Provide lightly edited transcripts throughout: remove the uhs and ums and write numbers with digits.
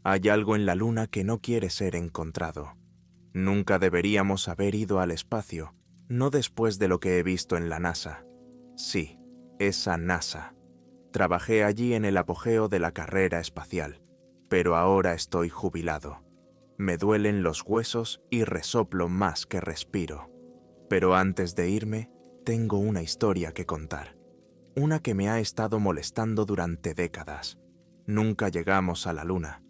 Hay algo en la Luna que no quiere ser encontrado. Nunca deberíamos haber ido al espacio, no después de lo que he visto en la NASA. Sí, esa NASA. Trabajé allí en el apogeo de la carrera espacial, pero ahora estoy jubilado. Me duelen los huesos y resoplo más que respiro. Pero antes de irme, tengo una historia que contar. Una que me ha estado molestando durante décadas. Nunca llegamos a la Luna,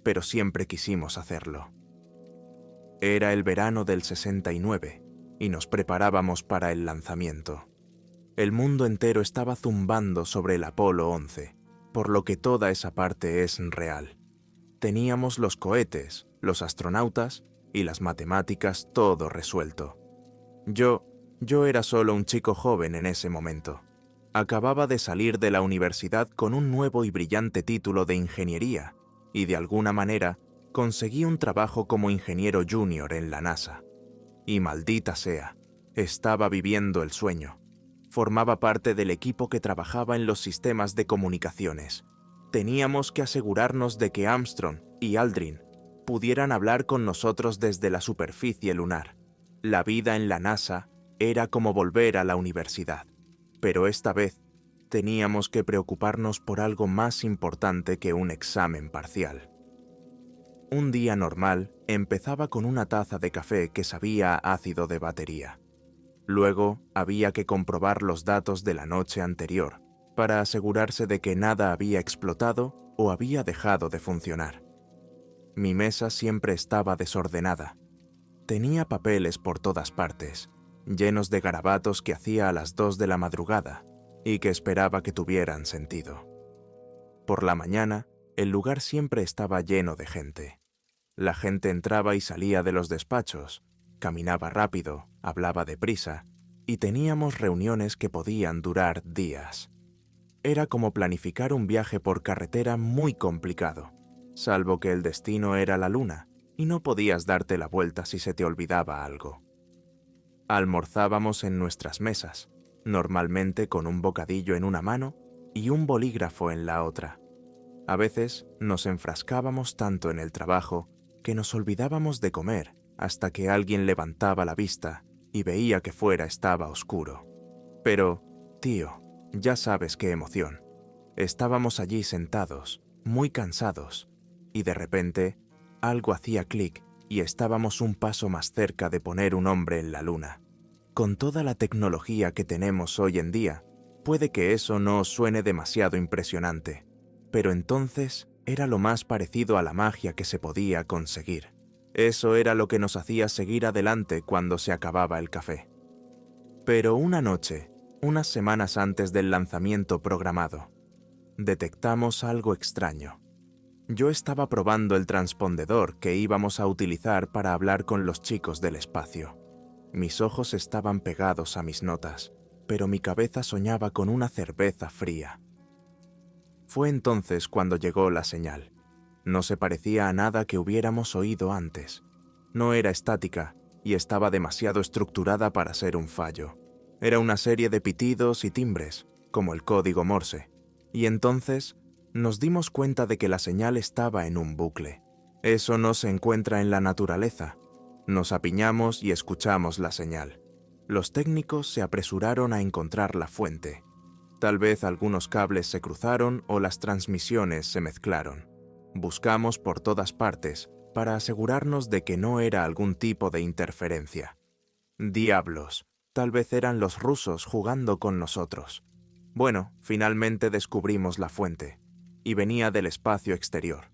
pero siempre quisimos hacerlo. Era el verano del 69 y nos preparábamos para el lanzamiento. El mundo entero estaba zumbando sobre el Apolo 11, por lo que toda esa parte es real. Teníamos los cohetes, los astronautas y las matemáticas todo resuelto. Yo era solo un chico joven en ese momento. Acababa de salir de la universidad con un nuevo y brillante título de ingeniería y de alguna manera conseguí un trabajo como ingeniero junior en la NASA. Y maldita sea, estaba viviendo el sueño. Formaba parte del equipo que trabajaba en los sistemas de comunicaciones. Teníamos que asegurarnos de que Armstrong y Aldrin pudieran hablar con nosotros desde la superficie lunar. La vida en la NASA era como volver a la universidad, pero esta vez teníamos que preocuparnos por algo más importante que un examen parcial. Un día normal empezaba con una taza de café que sabía a ácido de batería. Luego había que comprobar los datos de la noche anterior para asegurarse de que nada había explotado o había dejado de funcionar. Mi mesa siempre estaba desordenada. Tenía papeles por todas partes, llenos de garabatos que hacía a las 2 de la madrugada y que esperaba que tuvieran sentido. Por la mañana, el lugar siempre estaba lleno de gente. La gente entraba y salía de los despachos, caminaba rápido, hablaba deprisa, y teníamos reuniones que podían durar días. Era como planificar un viaje por carretera muy complicado, salvo que el destino era la Luna, y no podías darte la vuelta si se te olvidaba algo. Almorzábamos en nuestras mesas, normalmente con un bocadillo en una mano y un bolígrafo en la otra. A veces nos enfrascábamos tanto en el trabajo que nos olvidábamos de comer hasta que alguien levantaba la vista y veía que fuera estaba oscuro. Pero, tío, ya sabes qué emoción. Estábamos allí sentados, muy cansados, y de repente algo hacía clic y estábamos un paso más cerca de poner un hombre en la Luna. Con toda la tecnología que tenemos hoy en día, puede que eso no os suene demasiado impresionante, pero entonces era lo más parecido a la magia que se podía conseguir. Eso era lo que nos hacía seguir adelante cuando se acababa el café. Pero una noche, unas semanas antes del lanzamiento programado, detectamos algo extraño. Yo estaba probando el transpondedor que íbamos a utilizar para hablar con los chicos del espacio. Mis ojos estaban pegados a mis notas, pero mi cabeza soñaba con una cerveza fría. Fue entonces cuando llegó la señal. No se parecía a nada que hubiéramos oído antes. No era estática y estaba demasiado estructurada para ser un fallo. Era una serie de pitidos y timbres, como el código Morse. Y entonces nos dimos cuenta de que la señal estaba en un bucle. Eso no se encuentra en la naturaleza. Nos apiñamos y escuchamos la señal. Los técnicos se apresuraron a encontrar la fuente. Tal vez algunos cables se cruzaron o las transmisiones se mezclaron. Buscamos por todas partes para asegurarnos de que no era algún tipo de interferencia. Diablos, tal vez eran los rusos jugando con nosotros. Bueno, finalmente descubrimos la fuente, y venía del espacio exterior.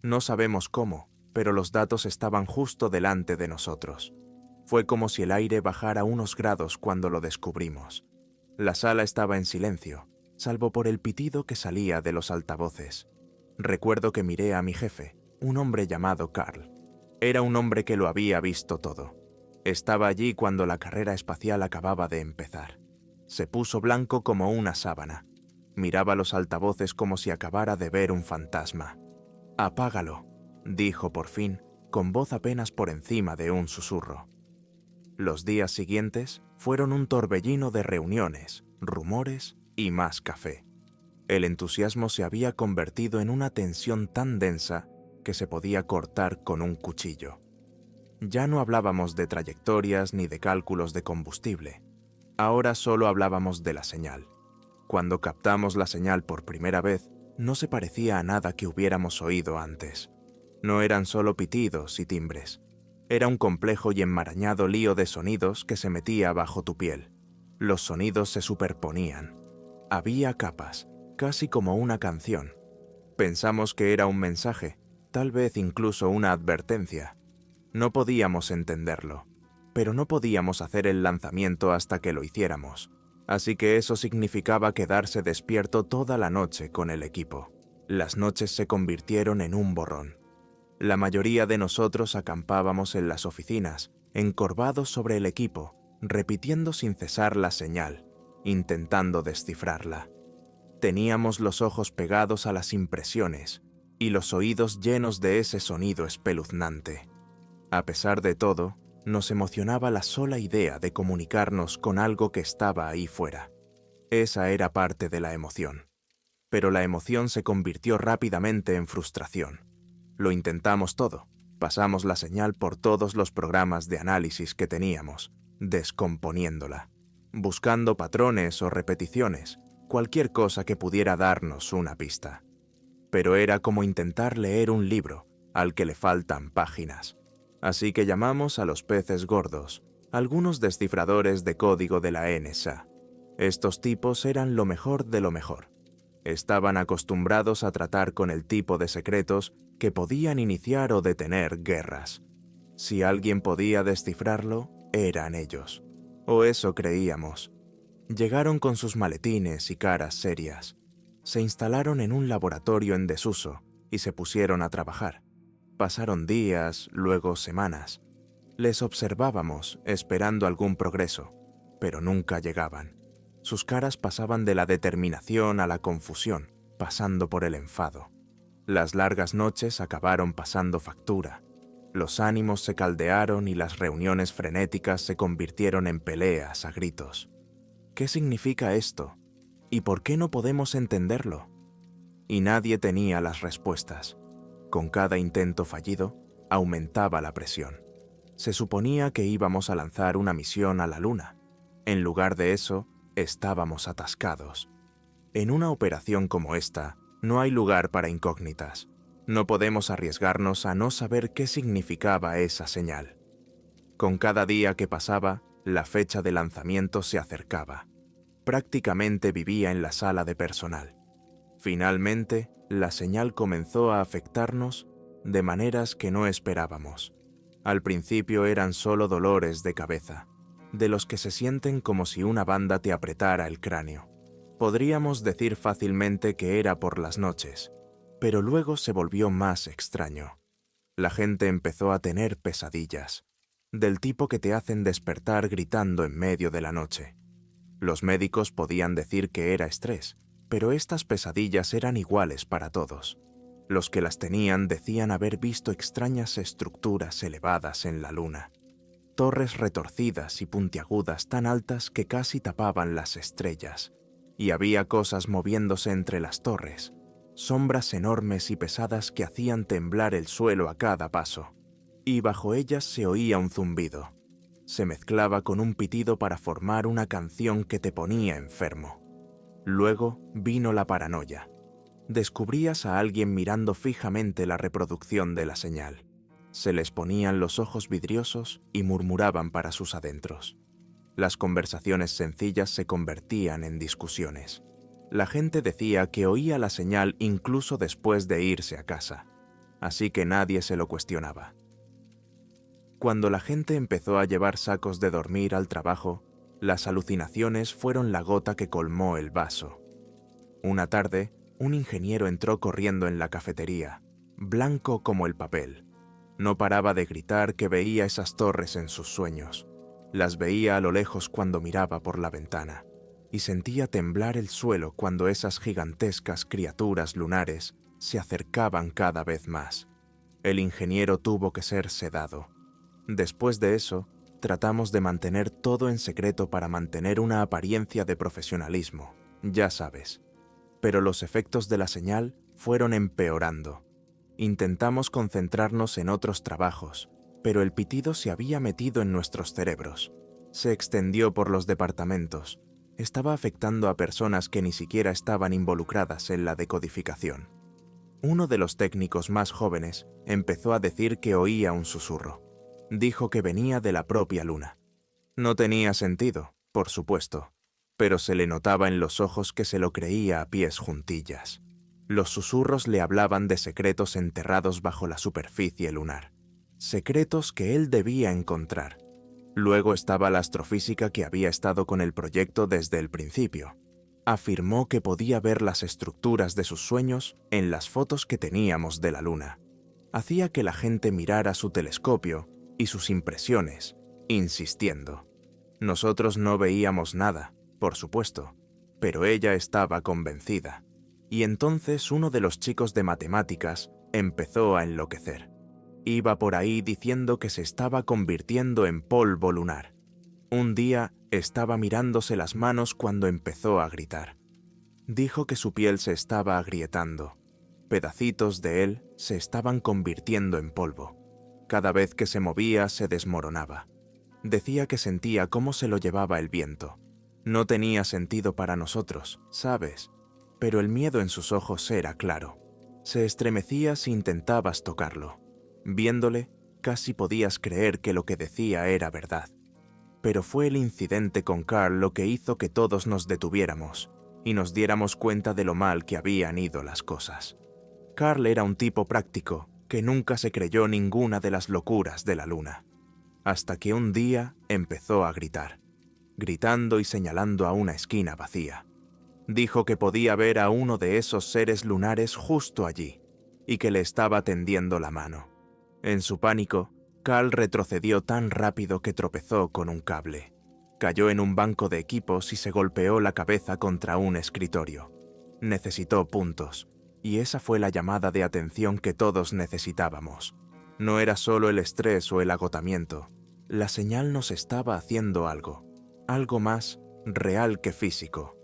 No sabemos cómo, pero los datos estaban justo delante de nosotros. Fue como si el aire bajara unos grados cuando lo descubrimos. La sala estaba en silencio, salvo por el pitido que salía de los altavoces. Recuerdo que miré a mi jefe, un hombre llamado Carl. Era un hombre que lo había visto todo. Estaba allí cuando la carrera espacial acababa de empezar. Se puso blanco como una sábana. Miraba los altavoces como si acabara de ver un fantasma. «Apágalo», dijo por fin, con voz apenas por encima de un susurro. Los días siguientes fueron un torbellino de reuniones, rumores y más café. El entusiasmo se había convertido en una tensión tan densa que se podía cortar con un cuchillo. Ya no hablábamos de trayectorias ni de cálculos de combustible. Ahora solo hablábamos de la señal. Cuando captamos la señal por primera vez, no se parecía a nada que hubiéramos oído antes. No eran solo pitidos y timbres. Era un complejo y enmarañado lío de sonidos que se metía bajo tu piel. Los sonidos se superponían. Había capas, casi como una canción. Pensamos que era un mensaje, tal vez incluso una advertencia. No podíamos entenderlo, pero no podíamos hacer el lanzamiento hasta que lo hiciéramos. Así que eso significaba quedarse despierto toda la noche con el equipo. Las noches se convirtieron en un borrón. La mayoría de nosotros acampábamos en las oficinas, encorvados sobre el equipo, repitiendo sin cesar la señal, intentando descifrarla. Teníamos los ojos pegados a las impresiones y los oídos llenos de ese sonido espeluznante. A pesar de todo, nos emocionaba la sola idea de comunicarnos con algo que estaba ahí fuera. Esa era parte de la emoción. Pero la emoción se convirtió rápidamente en frustración. Lo intentamos todo. Pasamos la señal por todos los programas de análisis que teníamos, descomponiéndola, buscando patrones o repeticiones, cualquier cosa que pudiera darnos una pista. Pero era como intentar leer un libro al que le faltan páginas. Así que llamamos a los peces gordos, algunos descifradores de código de la NSA. Estos tipos eran lo mejor de lo mejor. Estaban acostumbrados a tratar con el tipo de secretos que podían iniciar o detener guerras. Si alguien podía descifrarlo, eran ellos. O eso creíamos. Llegaron con sus maletines y caras serias. Se instalaron en un laboratorio en desuso y se pusieron a trabajar. Pasaron días, luego semanas. Les observábamos esperando algún progreso, pero nunca llegaban. Sus caras pasaban de la determinación a la confusión, pasando por el enfado. Las largas noches acabaron pasando factura. Los ánimos se caldearon y las reuniones frenéticas se convirtieron en peleas a gritos. ¿Qué significa esto? ¿Y por qué no podemos entenderlo? Y nadie tenía las respuestas. Con cada intento fallido, aumentaba la presión. Se suponía que íbamos a lanzar una misión a la Luna. En lugar de eso, estábamos atascados. En una operación como esta, no hay lugar para incógnitas. No podemos arriesgarnos a no saber qué significaba esa señal. Con cada día que pasaba, la fecha de lanzamiento se acercaba. Prácticamente vivía en la sala de personal. Finalmente, la señal comenzó a afectarnos de maneras que no esperábamos. Al principio eran solo dolores de cabeza, de los que se sienten como si una banda te apretara el cráneo. Podríamos decir fácilmente que era por las noches, pero luego se volvió más extraño. La gente empezó a tener pesadillas, del tipo que te hacen despertar gritando en medio de la noche. Los médicos podían decir que era estrés, pero estas pesadillas eran iguales para todos. Los que las tenían decían haber visto extrañas estructuras elevadas en la luna. Torres retorcidas y puntiagudas tan altas que casi tapaban las estrellas. Y había cosas moviéndose entre las torres, sombras enormes y pesadas que hacían temblar el suelo a cada paso. Y bajo ellas se oía un zumbido. Se mezclaba con un pitido para formar una canción que te ponía enfermo. Luego vino la paranoia. Descubrías a alguien mirando fijamente la reproducción de la señal. Se les ponían los ojos vidriosos y murmuraban para sus adentros. Las conversaciones sencillas se convertían en discusiones. La gente decía que oía la señal incluso después de irse a casa, así que nadie se lo cuestionaba. Cuando la gente empezó a llevar sacos de dormir al trabajo, las alucinaciones fueron la gota que colmó el vaso. Una tarde, un ingeniero entró corriendo en la cafetería, blanco como el papel. No paraba de gritar que veía esas torres en sus sueños. Las veía a lo lejos cuando miraba por la ventana, y sentía temblar el suelo cuando esas gigantescas criaturas lunares se acercaban cada vez más. El ingeniero tuvo que ser sedado. Después de eso, tratamos de mantener todo en secreto para mantener una apariencia de profesionalismo, ya sabes. Pero los efectos de la señal fueron empeorando. Intentamos concentrarnos en otros trabajos, pero el pitido se había metido en nuestros cerebros. Se extendió por los departamentos. Estaba afectando a personas que ni siquiera estaban involucradas en la decodificación. Uno de los técnicos más jóvenes empezó a decir que oía un susurro. Dijo que venía de la propia luna. No tenía sentido, por supuesto, pero se le notaba en los ojos que se lo creía a pies juntillas. Los susurros le hablaban de secretos enterrados bajo la superficie lunar. Secretos que él debía encontrar. Luego estaba la astrofísica que había estado con el proyecto desde el principio. Afirmó que podía ver las estructuras de sus sueños en las fotos que teníamos de la luna. Hacía que la gente mirara su telescopio y sus impresiones, insistiendo. Nosotros no veíamos nada, por supuesto, pero ella estaba convencida. Y entonces uno de los chicos de matemáticas empezó a enloquecer. Iba por ahí diciendo que se estaba convirtiendo en polvo lunar. Un día estaba mirándose las manos cuando empezó a gritar. Dijo que su piel se estaba agrietando. Pedacitos de él se estaban convirtiendo en polvo. Cada vez que se movía se desmoronaba. Decía que sentía cómo se lo llevaba el viento. No tenía sentido para nosotros, ¿sabes? Pero el miedo en sus ojos era claro. Se estremecía si intentabas tocarlo. Viéndole, casi podías creer que lo que decía era verdad. Pero fue el incidente con Carl lo que hizo que todos nos detuviéramos y nos diéramos cuenta de lo mal que habían ido las cosas. Carl era un tipo práctico que nunca se creyó ninguna de las locuras de la luna. Hasta que un día empezó a gritar, gritando y señalando a una esquina vacía. Dijo que podía ver a uno de esos seres lunares justo allí y que le estaba tendiendo la mano. En su pánico, Carl retrocedió tan rápido que tropezó con un cable. Cayó en un banco de equipos y se golpeó la cabeza contra un escritorio. Necesitó puntos, y esa fue la llamada de atención que todos necesitábamos. No era solo el estrés o el agotamiento. La señal nos estaba haciendo algo más real que físico.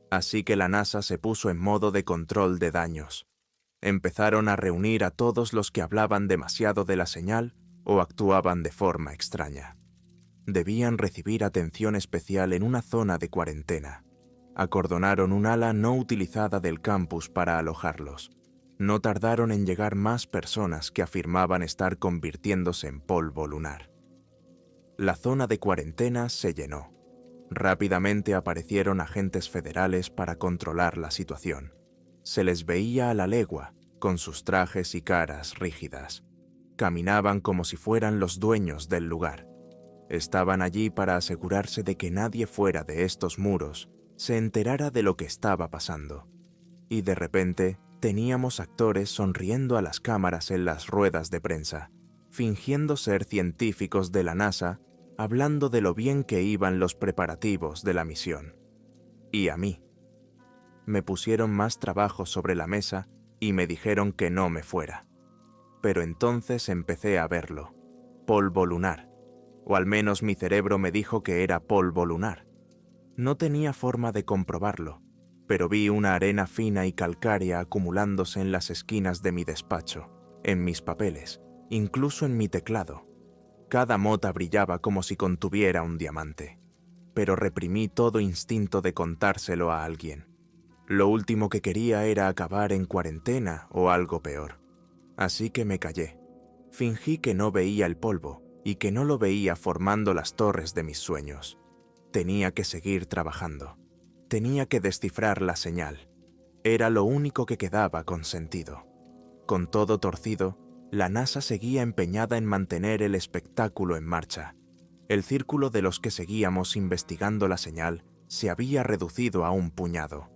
Así que la NASA se puso en modo de control de daños. Empezaron a reunir a todos los que hablaban demasiado de la señal o actuaban de forma extraña. Debían recibir atención especial en una zona de cuarentena. Acordonaron un ala no utilizada del campus para alojarlos. No tardaron en llegar más personas que afirmaban estar convirtiéndose en polvo lunar. La zona de cuarentena se llenó. Rápidamente aparecieron agentes federales para controlar la situación. Se les veía a la legua, con sus trajes y caras rígidas. Caminaban como si fueran los dueños del lugar. Estaban allí para asegurarse de que nadie fuera de estos muros se enterara de lo que estaba pasando. Y de repente teníamos actores sonriendo a las cámaras en las ruedas de prensa, fingiendo ser científicos de la NASA, hablando de lo bien que iban los preparativos de la misión. Y a mí. Me pusieron más trabajo sobre la mesa y me dijeron que no me fuera. Pero entonces empecé a verlo. Polvo lunar. O al menos mi cerebro me dijo que era polvo lunar. No tenía forma de comprobarlo, pero vi una arena fina y calcárea acumulándose en las esquinas de mi despacho, en mis papeles, incluso en mi teclado. Cada mota brillaba como si contuviera un diamante, pero reprimí todo instinto de contárselo a alguien. Lo último que quería era acabar en cuarentena o algo peor. Así que me callé. Fingí que no veía el polvo y que no lo veía formando las torres de mis sueños. Tenía que seguir trabajando. Tenía que descifrar la señal. Era lo único que quedaba con sentido. Con todo torcido, la NASA seguía empeñada en mantener el espectáculo en marcha. El círculo de los que seguíamos investigando la señal se había reducido a un puñado.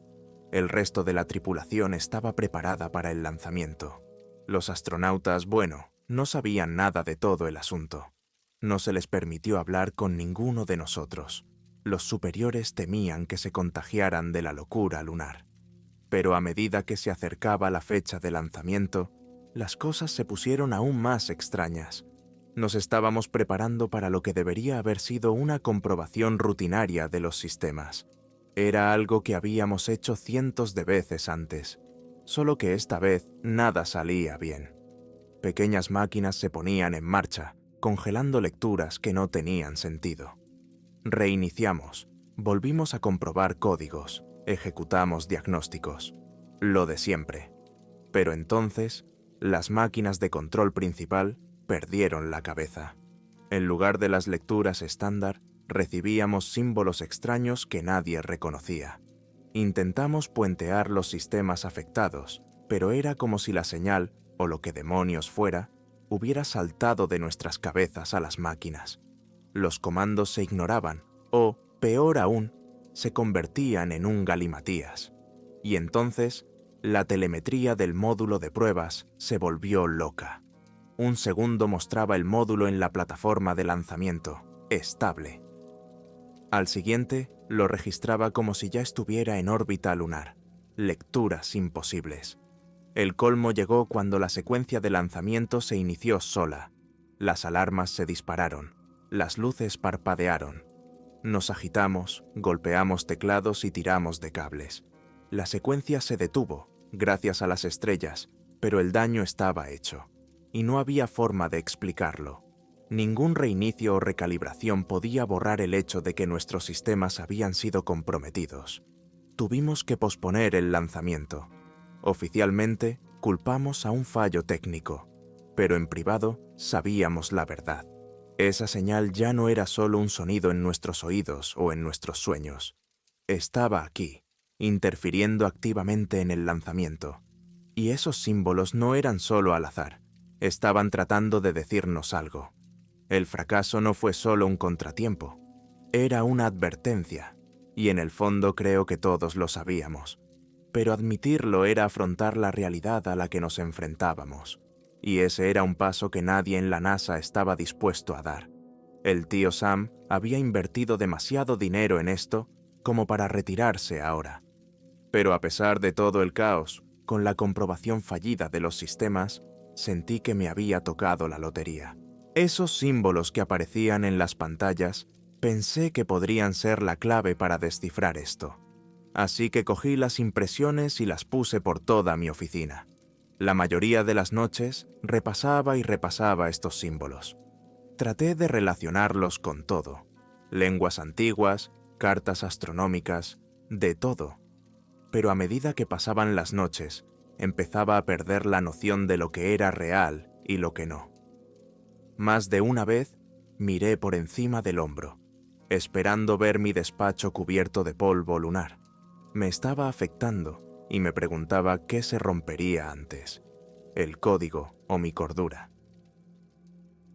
El resto de la tripulación estaba preparada para el lanzamiento. Los astronautas, no sabían nada de todo el asunto. No se les permitió hablar con ninguno de nosotros. Los superiores temían que se contagiaran de la locura lunar. Pero a medida que se acercaba la fecha de lanzamiento, las cosas se pusieron aún más extrañas. Nos estábamos preparando para lo que debería haber sido una comprobación rutinaria de los sistemas. Era algo que habíamos hecho cientos de veces antes, solo que esta vez nada salía bien. Pequeñas máquinas se ponían en marcha, congelando lecturas que no tenían sentido. Reiniciamos, volvimos a comprobar códigos, ejecutamos diagnósticos. Lo de siempre. Pero entonces, las máquinas de control principal perdieron la cabeza. En lugar de las lecturas estándar, recibíamos símbolos extraños que nadie reconocía. Intentamos puentear los sistemas afectados, pero era como si la señal, o lo que demonios fuera, hubiera saltado de nuestras cabezas a las máquinas. Los comandos se ignoraban, o, peor aún, se convertían en un galimatías. Y entonces, la telemetría del módulo de pruebas se volvió loca. Un segundo mostraba el módulo en la plataforma de lanzamiento, estable. Al siguiente, lo registraba como si ya estuviera en órbita lunar. Lecturas imposibles. El colmo llegó cuando la secuencia de lanzamiento se inició sola. Las alarmas se dispararon, las luces parpadearon. Nos agitamos, golpeamos teclados y tiramos de cables. La secuencia se detuvo, gracias a las estrellas, pero el daño estaba hecho, y no había forma de explicarlo. Ningún reinicio o recalibración podía borrar el hecho de que nuestros sistemas habían sido comprometidos. Tuvimos que posponer el lanzamiento. Oficialmente, culpamos a un fallo técnico, pero en privado sabíamos la verdad. Esa señal ya no era solo un sonido en nuestros oídos o en nuestros sueños. Estaba aquí, interfiriendo activamente en el lanzamiento. Y esos símbolos no eran solo al azar, estaban tratando de decirnos algo. El fracaso no fue solo un contratiempo, era una advertencia, y en el fondo creo que todos lo sabíamos. Pero admitirlo era afrontar la realidad a la que nos enfrentábamos, y ese era un paso que nadie en la NASA estaba dispuesto a dar. El tío Sam había invertido demasiado dinero en esto como para retirarse ahora. Pero a pesar de todo el caos, con la comprobación fallida de los sistemas, sentí que me había tocado la lotería. Esos símbolos que aparecían en las pantallas, pensé que podrían ser la clave para descifrar esto. Así que cogí las impresiones y las puse por toda mi oficina. La mayoría de las noches repasaba y repasaba estos símbolos. Traté de relacionarlos con todo. Lenguas antiguas, cartas astronómicas, de todo. Pero a medida que pasaban las noches, empezaba a perder la noción de lo que era real y lo que no. Más de una vez miré por encima del hombro, esperando ver mi despacho cubierto de polvo lunar. Me estaba afectando y me preguntaba qué se rompería antes, el código o mi cordura.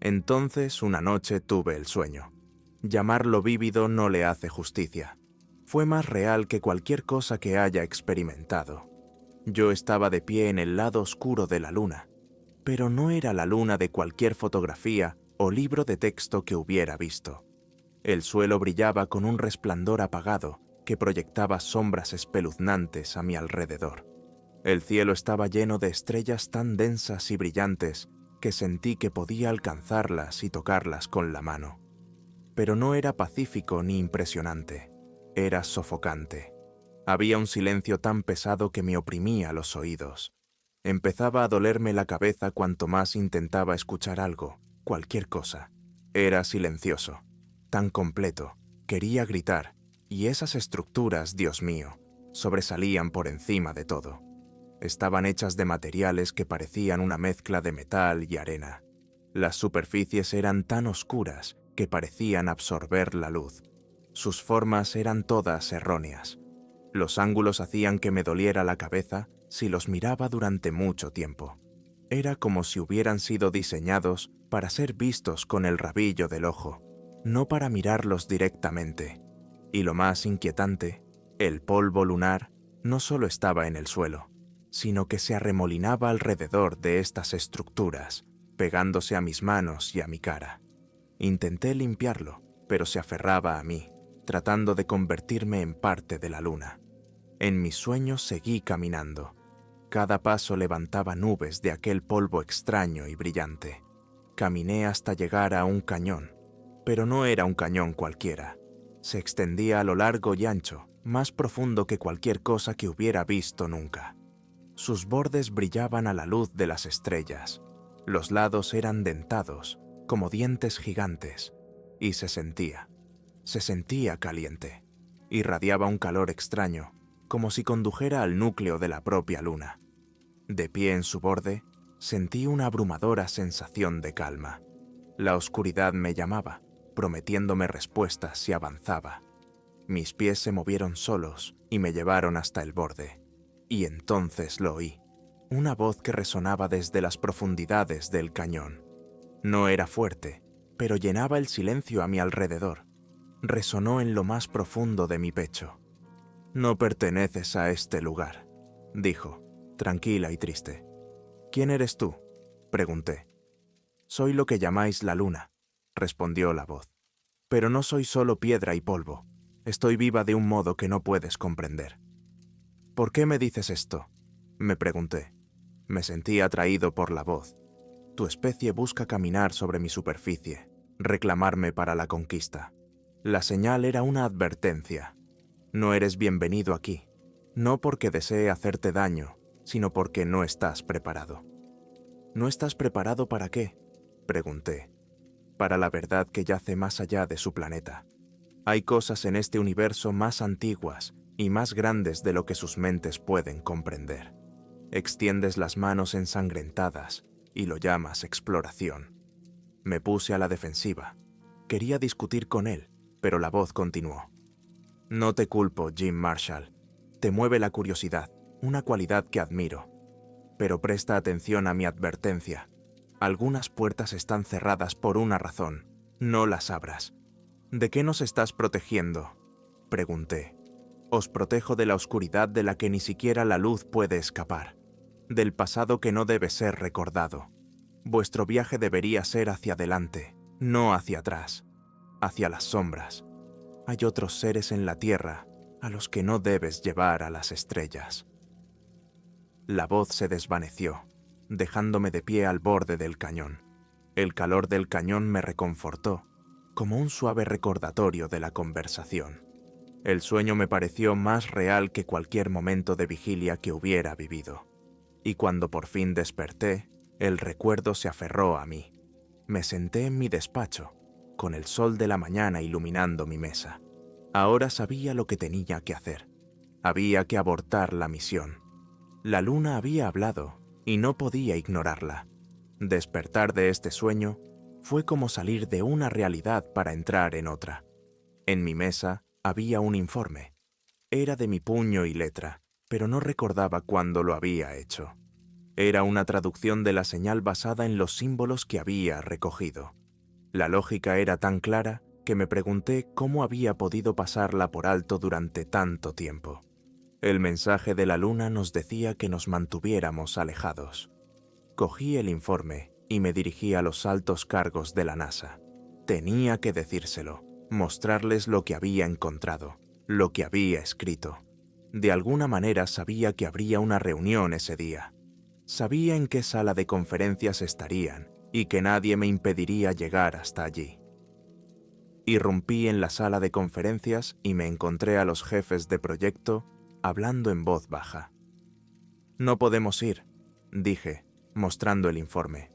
Entonces una noche tuve el sueño. Llamarlo vívido no le hace justicia. Fue más real que cualquier cosa que haya experimentado. Yo estaba de pie en el lado oscuro de la luna, pero no era la luna de cualquier fotografía o libro de texto que hubiera visto. El suelo brillaba con un resplandor apagado que proyectaba sombras espeluznantes a mi alrededor. El cielo estaba lleno de estrellas tan densas y brillantes que sentí que podía alcanzarlas y tocarlas con la mano. Pero no era pacífico ni impresionante, era sofocante. Había un silencio tan pesado que me oprimía los oídos. Empezaba a dolerme la cabeza cuanto más intentaba escuchar algo, cualquier cosa. Era silencioso, tan completo, quería gritar, y esas estructuras, Dios mío, sobresalían por encima de todo. Estaban hechas de materiales que parecían una mezcla de metal y arena. Las superficies eran tan oscuras que parecían absorber la luz. Sus formas eran todas erróneas. Los ángulos hacían que me doliera la cabeza si los miraba durante mucho tiempo. Era como si hubieran sido diseñados para ser vistos con el rabillo del ojo, no para mirarlos directamente. Y lo más inquietante, el polvo lunar no solo estaba en el suelo, sino que se arremolinaba alrededor de estas estructuras, pegándose a mis manos y a mi cara. Intenté limpiarlo, pero se aferraba a mí, tratando de convertirme en parte de la luna. En mis sueños seguí caminando. Cada paso levantaba nubes de aquel polvo extraño y brillante. Caminé hasta llegar a un cañón, pero no era un cañón cualquiera. Se extendía a lo largo y ancho, más profundo que cualquier cosa que hubiera visto nunca. Sus bordes brillaban a la luz de las estrellas. Los lados eran dentados, como dientes gigantes, y se sentía caliente. Irradiaba un calor extraño, como si condujera al núcleo de la propia luna. De pie en su borde, sentí una abrumadora sensación de calma. La oscuridad me llamaba, prometiéndome respuestas si avanzaba. Mis pies se movieron solos y me llevaron hasta el borde. Y entonces lo oí, una voz que resonaba desde las profundidades del cañón. No era fuerte, pero llenaba el silencio a mi alrededor. Resonó en lo más profundo de mi pecho. «No perteneces a este lugar», dijo, tranquila y triste. «¿Quién eres tú?», pregunté. «Soy lo que llamáis la luna», respondió la voz. «Pero no soy solo piedra y polvo. Estoy viva de un modo que no puedes comprender». «¿Por qué me dices esto?», me pregunté. Me sentí atraído por la voz. «Tu especie busca caminar sobre mi superficie, reclamarme para la conquista». La señal era una advertencia. «No eres bienvenido aquí, no porque desee hacerte daño, sino porque no estás preparado». «¿No estás preparado para qué?», pregunté. «Para la verdad que yace más allá de su planeta. Hay cosas en este universo más antiguas y más grandes de lo que sus mentes pueden comprender. Extiendes las manos ensangrentadas y lo llamas exploración». Me puse a la defensiva. Quería discutir con él, pero la voz continuó. «No te culpo, Jim Marshall. Te mueve la curiosidad, una cualidad que admiro. Pero presta atención a mi advertencia. Algunas puertas están cerradas por una razón. No las abras». «¿De qué nos estás protegiendo?», pregunté. «Os protejo de la oscuridad de la que ni siquiera la luz puede escapar, del pasado que no debe ser recordado. Vuestro viaje debería ser hacia adelante, no hacia atrás, hacia las sombras. Hay otros seres en la tierra a los que no debes llevar a las estrellas». La voz se desvaneció, dejándome de pie al borde del cañón. El calor del cañón me reconfortó, como un suave recordatorio de la conversación. El sueño me pareció más real que cualquier momento de vigilia que hubiera vivido. Y cuando por fin desperté, el recuerdo se aferró a mí. Me senté en mi despacho, con el sol de la mañana iluminando mi mesa. Ahora sabía lo que tenía que hacer. Había que abortar la misión. La luna había hablado, y no podía ignorarla. Despertar de este sueño fue como salir de una realidad para entrar en otra. En mi mesa había un informe. Era de mi puño y letra, pero no recordaba cuándo lo había hecho. Era una traducción de la señal basada en los símbolos que había recogido. La lógica era tan clara que me pregunté cómo había podido pasarla por alto durante tanto tiempo. El mensaje de la luna nos decía que nos mantuviéramos alejados. Cogí el informe y me dirigí a los altos cargos de la NASA. Tenía que decírselo, mostrarles lo que había encontrado, lo que había escrito. De alguna manera sabía que habría una reunión ese día. Sabía en qué sala de conferencias estarían y que nadie me impediría llegar hasta allí. Irrumpí en la sala de conferencias y me encontré a los jefes de proyecto hablando en voz baja. «No podemos ir», dije, mostrando el informe.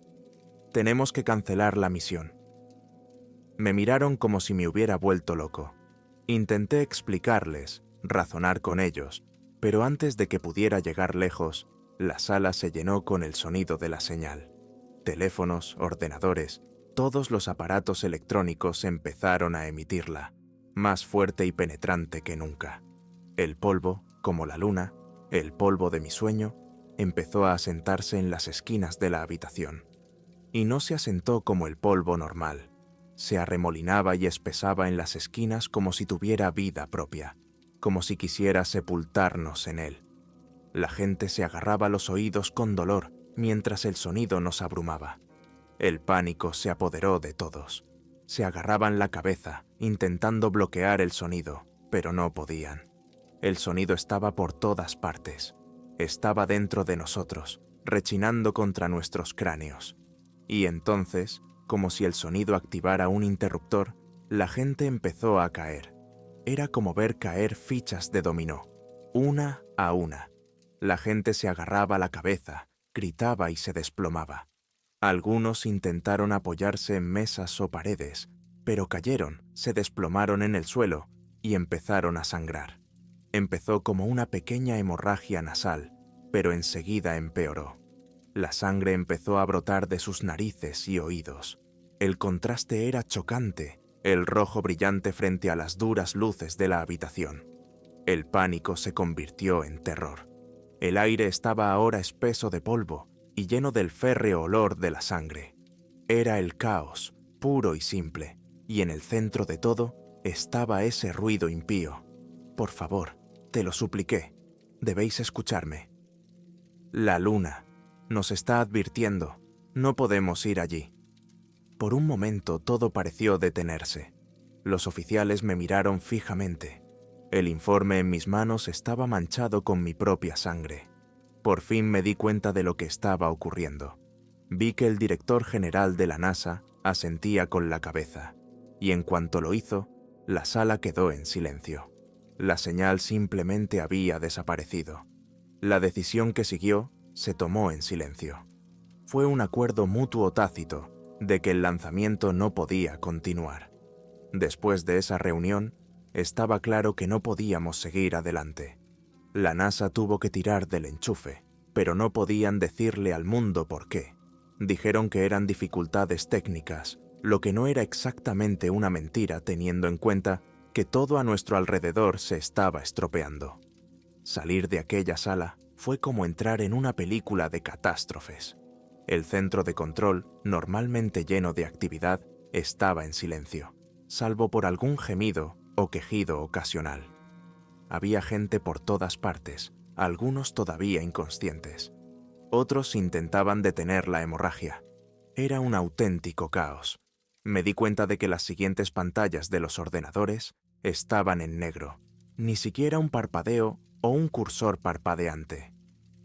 «Tenemos que cancelar la misión». Me miraron como si me hubiera vuelto loco. Intenté explicarles, razonar con ellos, pero antes de que pudiera llegar lejos, la sala se llenó con el sonido de la señal. Teléfonos, ordenadores, todos los aparatos electrónicos empezaron a emitirla, más fuerte y penetrante que nunca. El polvo, como la luna, el polvo de mi sueño, empezó a asentarse en las esquinas de la habitación. Y no se asentó como el polvo normal. Se arremolinaba y espesaba en las esquinas como si tuviera vida propia, como si quisiera sepultarnos en él. La gente se agarraba los oídos con dolor mientras el sonido nos abrumaba. El pánico se apoderó de todos. Se agarraban la cabeza, intentando bloquear el sonido, pero no podían. El sonido estaba por todas partes. Estaba dentro de nosotros, rechinando contra nuestros cráneos. Y entonces, como si el sonido activara un interruptor, la gente empezó a caer. Era como ver caer fichas de dominó, una a una. La gente se agarraba la cabeza, gritaba y se desplomaba. Algunos intentaron apoyarse en mesas o paredes, pero cayeron, se desplomaron en el suelo y empezaron a sangrar. Empezó como una pequeña hemorragia nasal, pero enseguida empeoró. La sangre empezó a brotar de sus narices y oídos. El contraste era chocante, el rojo brillante frente a las duras luces de la habitación. El pánico se convirtió en terror. El aire estaba ahora espeso de polvo y lleno del férreo olor de la sangre. Era el caos, puro y simple, y en el centro de todo estaba ese ruido impío. Por favor, te lo supliqué, debéis escucharme. La luna nos está advirtiendo, no podemos ir allí. Por un momento todo pareció detenerse. Los oficiales me miraron fijamente. El informe en mis manos estaba manchado con mi propia sangre. Por fin me di cuenta de lo que estaba ocurriendo. Vi que el director general de la NASA asentía con la cabeza, y en cuanto lo hizo, la sala quedó en silencio. La señal simplemente había desaparecido. La decisión que siguió se tomó en silencio. Fue un acuerdo mutuo tácito de que el lanzamiento no podía continuar. Después de esa reunión, estaba claro que no podíamos seguir adelante. La NASA tuvo que tirar del enchufe, pero no podían decirle al mundo por qué. Dijeron que eran dificultades técnicas, lo que no era exactamente una mentira teniendo en cuenta que todo a nuestro alrededor se estaba estropeando. Salir de aquella sala fue como entrar en una película de catástrofes. El centro de control, normalmente lleno de actividad, estaba en silencio, salvo por algún gemido o quejido ocasional. Había gente por todas partes, algunos todavía inconscientes. Otros intentaban detener la hemorragia. Era un auténtico caos. Me di cuenta de que las siguientes pantallas de los ordenadores estaban en negro. Ni siquiera un parpadeo o un cursor parpadeante.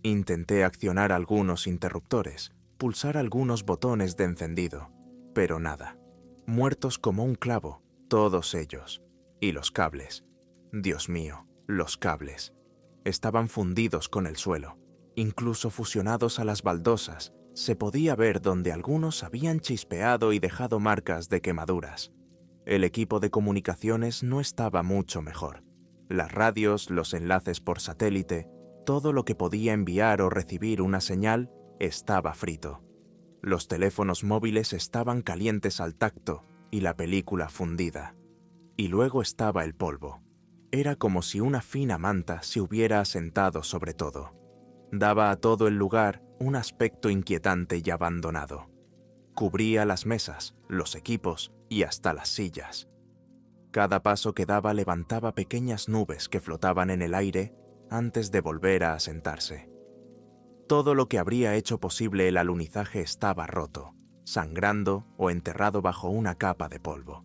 Intenté accionar algunos interruptores, pulsar algunos botones de encendido, pero nada. Muertos como un clavo, todos ellos. Y los cables. Dios mío, los cables. Estaban fundidos con el suelo. Incluso fusionados a las baldosas, se podía ver donde algunos habían chispeado y dejado marcas de quemaduras. El equipo de comunicaciones no estaba mucho mejor. Las radios, los enlaces por satélite, todo lo que podía enviar o recibir una señal estaba frito. Los teléfonos móviles estaban calientes al tacto y la película fundida. Y luego estaba el polvo. Era como si una fina manta se hubiera asentado sobre todo. Daba a todo el lugar un aspecto inquietante y abandonado. Cubría las mesas, los equipos y hasta las sillas. Cada paso que daba levantaba pequeñas nubes que flotaban en el aire antes de volver a asentarse. Todo lo que habría hecho posible el alunizaje estaba roto, sangrando o enterrado bajo una capa de polvo.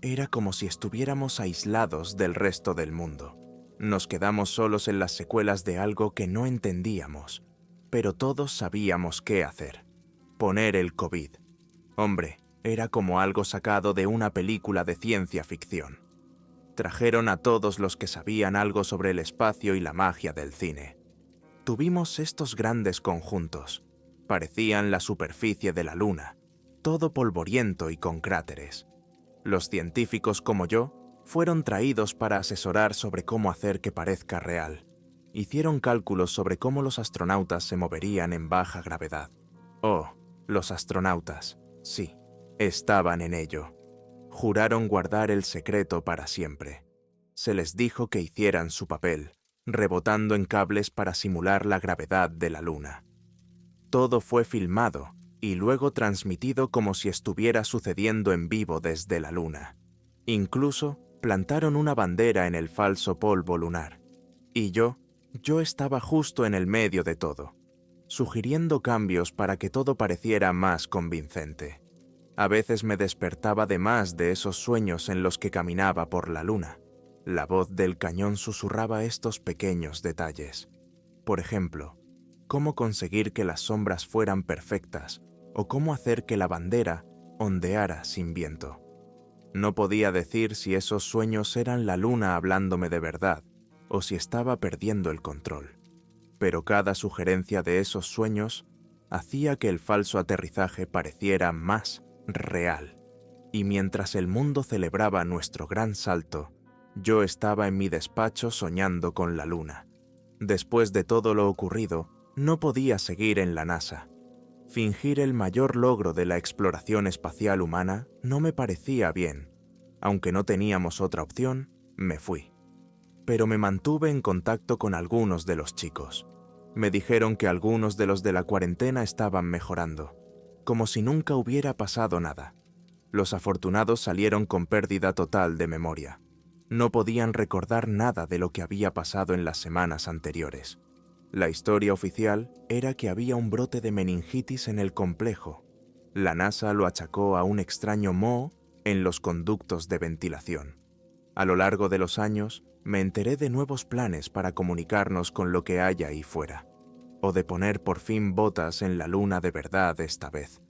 Era como si estuviéramos aislados del resto del mundo. Nos quedamos solos en las secuelas de algo que no entendíamos, pero todos sabíamos qué hacer. Poner el COVID. Hombre, era como algo sacado de una película de ciencia ficción. Trajeron a todos los que sabían algo sobre el espacio y la magia del cine. Tuvimos estos grandes conjuntos. Parecían la superficie de la luna, todo polvoriento y con cráteres. Los científicos como yo fueron traídos para asesorar sobre cómo hacer que parezca real. Hicieron cálculos sobre cómo los astronautas se moverían en baja gravedad. Oh, los astronautas, sí, estaban en ello. Juraron guardar el secreto para siempre. Se les dijo que hicieran su papel, rebotando en cables para simular la gravedad de la luna. Todo fue filmado y luego transmitido como si estuviera sucediendo en vivo desde la luna. Incluso plantaron una bandera en el falso polvo lunar. Y yo estaba justo en el medio de todo, sugiriendo cambios para que todo pareciera más convincente. A veces me despertaba de más de esos sueños en los que caminaba por la luna. La voz del cañón susurraba estos pequeños detalles. Por ejemplo, cómo conseguir que las sombras fueran perfectas o cómo hacer que la bandera ondeara sin viento. No podía decir si esos sueños eran la luna hablándome de verdad o si estaba perdiendo el control. Pero cada sugerencia de esos sueños hacía que el falso aterrizaje pareciera más real. Y mientras el mundo celebraba nuestro gran salto, yo estaba en mi despacho soñando con la Luna. Después de todo lo ocurrido, no podía seguir en la NASA. Fingir el mayor logro de la exploración espacial humana no me parecía bien. Aunque no teníamos otra opción, me fui. Pero me mantuve en contacto con algunos de los chicos. Me dijeron que algunos de los de la cuarentena estaban mejorando, como si nunca hubiera pasado nada. Los afortunados salieron con pérdida total de memoria. No podían recordar nada de lo que había pasado en las semanas anteriores. La historia oficial era que había un brote de meningitis en el complejo. La NASA lo achacó a un extraño moho en los conductos de ventilación. A lo largo de los años, me enteré de nuevos planes para comunicarnos con lo que haya ahí fuera, o de poner por fin botas en la Luna de verdad esta vez.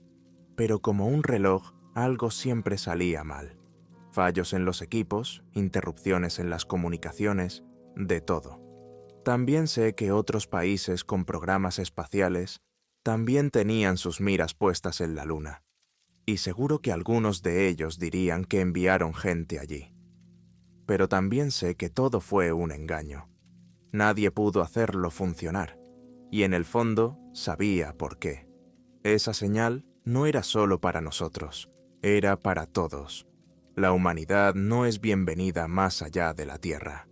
Pero como un reloj, algo siempre salía mal. Fallos en los equipos, interrupciones en las comunicaciones, de todo. También sé que otros países con programas espaciales también tenían sus miras puestas en la Luna, y seguro que algunos de ellos dirían que enviaron gente allí. Pero también sé que todo fue un engaño. Nadie pudo hacerlo funcionar, y en el fondo sabía por qué. Esa señal no era solo para nosotros, era para todos. La humanidad no es bienvenida más allá de la Tierra.